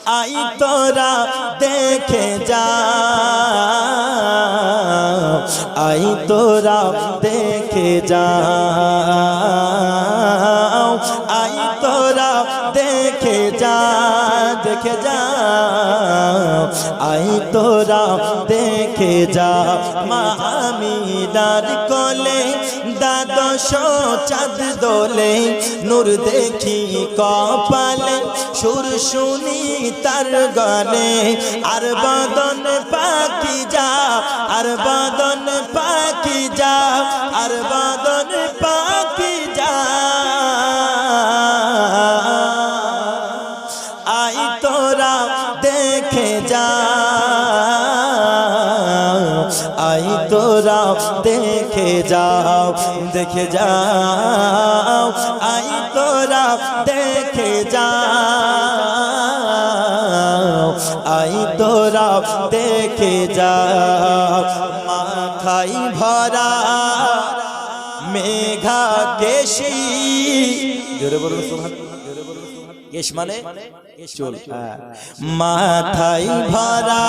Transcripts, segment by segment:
आई तोरा देखे जा, आई तोरा देखे जा, आई तोरा देखे जा, देखे जा, आई तोरा देखे जा। मामिदार कोले দ্বাদশ চাঁদ দোলে, নূর দেখি কপালে, সুর শুনি তার গানে, আর বদন পাকি যা, আর বদন পাকি যা, আর বদন পাকি যা। আই তোরা দেখে যা, आई तोरा देखे जाओ, देखे जाओ, आई तोरा देखे जाओ, आई तोरा देखे जाओ। माथाई भरा मेघा केशी, जोरे बोलो सुभान, केश माने चुल, माथाई भरा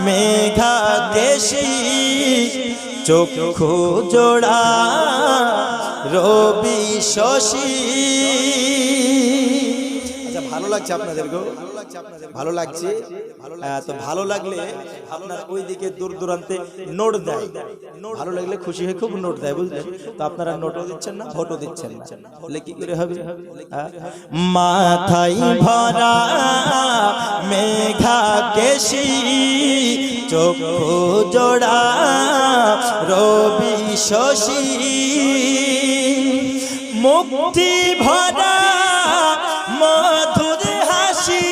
मेघा केशी, चक्षु जोड़ा রবি শশী। আচ্ছা ভালো লাগছে আপনাদেরকে? ভালো লাগছে? তো ভালো লাগলে আপনার ওইদিকে দূর দূরান্তে নোট দেয়, ভালো লাগলে খুশি হয়ে খুব নোট দেয়, বুঝলেন? তো আপনারা নোটও দিচ্ছেন না, ভোটও দিচ্ছেন না, বলে কি করে হবে? মাথায় ভরা মেঘা কেশী, চক্ষু জোড়া রবি শশী, মুক্তি ভরা মধুর হাসি,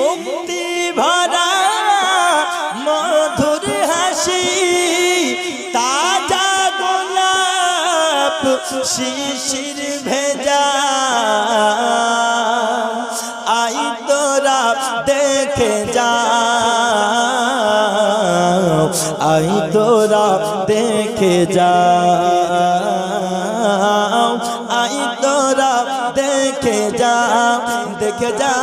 মুক্তি ভরা মধুর হাসি, তাজা গোলাপ শিশির ভেজা। আই তোরা দেখে যা, आई तोरा देखे जा, आई तोरा देखे जा, देखे जा,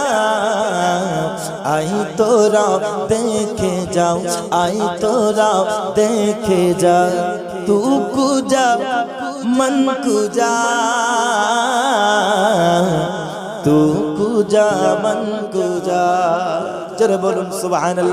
आई तोरा देखे जाओ, आई तोरा देखे जा। तू कुजा मन कुजा, तू कुजा मन कुजा। जरा बोलूं सुभान अल्लाह।